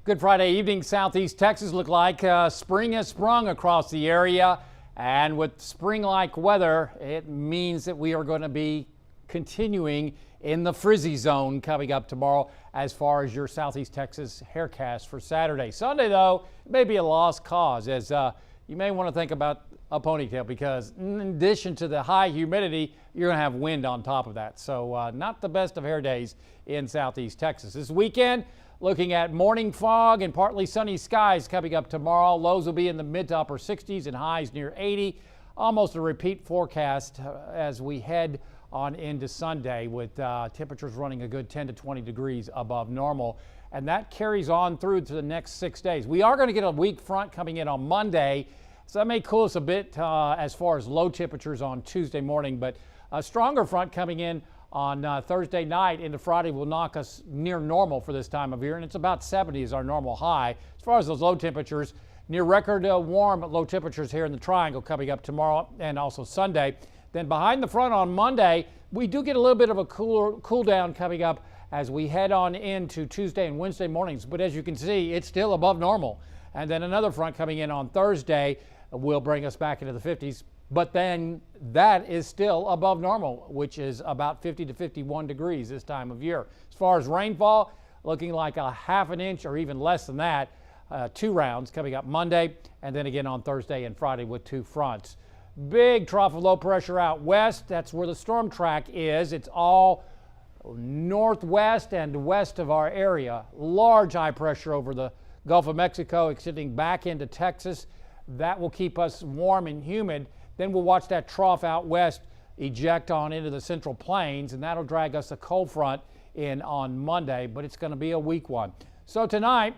Good Friday evening. Southeast Texas look like spring has sprung across the area, and with spring-like weather, it means that we are going to be continuing in the frizzy zone coming up tomorrow as far as your Southeast Texas haircast for Saturday. Sunday, though, may be a lost cause, as you may want to think about a ponytail, because in addition to the high humidity, you're going to have wind on top of that. So not the best of hair days in Southeast Texas. This weekend, looking at morning fog and partly sunny skies coming up tomorrow. Lows will be in the mid to upper 60s and highs near 80. Almost a repeat forecast as we head on into Sunday, with temperatures running a good 10 to 20 degrees above normal. And that carries on through to the next 6 days. We are going to get a weak front coming in on Monday, so that may cool us a bit as far as low temperatures on Tuesday morning, but a stronger front coming in on Thursday night into Friday will knock us near normal for this time of year, and it's about 70 is our normal high. As far as those low temperatures, near record warm low temperatures here in the Triangle coming up tomorrow and also Sunday. Then behind the front on Monday, we do get a little bit of a cool down coming up as we head on into Tuesday and Wednesday mornings. But as you can see, it's still above normal. And then another front coming in on Thursday will bring us back into the 50s. But then that is still above normal, which is about 50 to 51 degrees this time of year. As far as rainfall, looking like a half an inch or even less than that. 2 rounds coming up Monday, and then again on Thursday and Friday with 2 fronts. Big trough of low pressure out west. That's where the storm track is. It's all northwest and west of our area. Large high pressure over the Gulf of Mexico extending back into Texas. That will keep us warm and humid. Then we'll watch that trough out west eject on into the Central Plains, and that'll drag us a cold front in on Monday, but it's going to be a weak one. So tonight,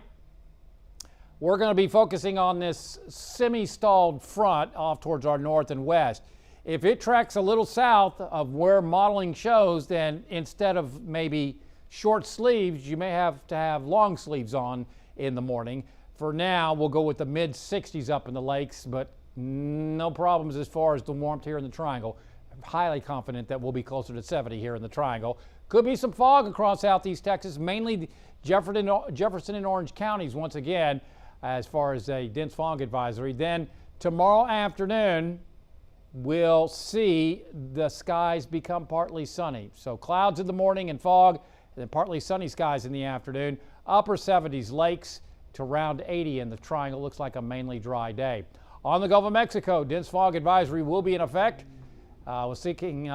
we're going to be focusing on this semi-stalled front off towards our north and west. If it tracks a little south of where modeling shows, then instead of maybe short sleeves, you may have to have long sleeves on in the morning. For now, we'll go with the mid-60s up in the lakes, but no problems as far as the warmth here in the Triangle. I'm highly confident that we'll be closer to 70 here in the Triangle. Could be some fog across Southeast Texas, mainly Jefferson and Orange counties once again, as far as a dense fog advisory. Then tomorrow afternoon, we'll see the skies become partly sunny. So clouds in the morning and fog, and then partly sunny skies in the afternoon. Upper 70s lakes to around 80 in the Triangle. Looks like a mainly dry day. On the Gulf of Mexico, dense fog advisory will be in effect. We're seeing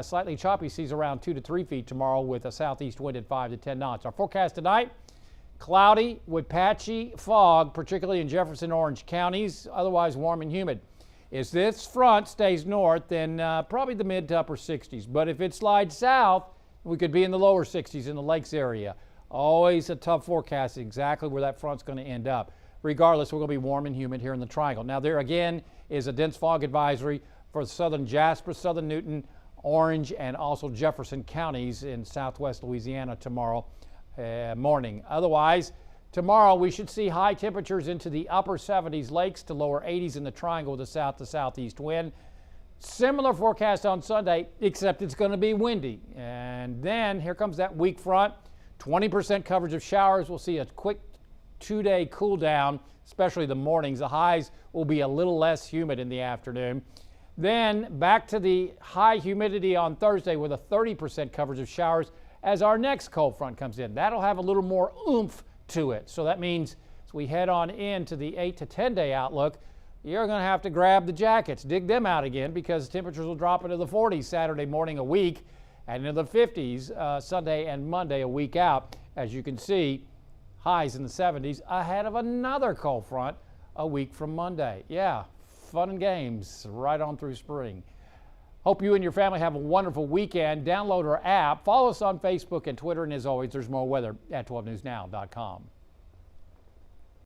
slightly choppy seas around 2 to 3 feet tomorrow with a southeast wind at 5 to 10 knots. Our forecast tonight, cloudy with patchy fog, particularly in Jefferson, Orange counties, otherwise warm and humid. If this front stays north, then probably the mid to upper 60s. But if it slides south, we could be in the lower 60s in the lakes area. Always a tough forecast exactly where that front's going to end up. Regardless, we're going to be warm and humid here in the Triangle. Now, there again is a dense fog advisory for southern Jasper, southern Newton, Orange, and also Jefferson counties in southwest Louisiana tomorrow morning. Otherwise, tomorrow we should see high temperatures into the upper 70s lakes to lower 80s in the Triangle with a south to southeast wind. Similar forecast on Sunday, except it's going to be windy. And then here comes that weak front. 20% coverage of showers. We'll see a quick 2-day cool down, especially the mornings. The highs will be a little less humid in the afternoon. Then back to the high humidity on Thursday with a 30% coverage of showers as our next cold front comes in. That'll have a little more oomph to it. So that means as we head on into the 8 to 10 day outlook, you're going to have to grab the jackets, dig them out again, because temperatures will drop into the 40s Saturday morning a week and into the 50s Sunday and Monday a week out. As you can see, highs in the 70s ahead of another cold front a week from Monday. Yeah, fun and games right on through spring. Hope you and your family have a wonderful weekend. Download our app, follow us on Facebook and Twitter, and as always, there's more weather at 12newsnow.com.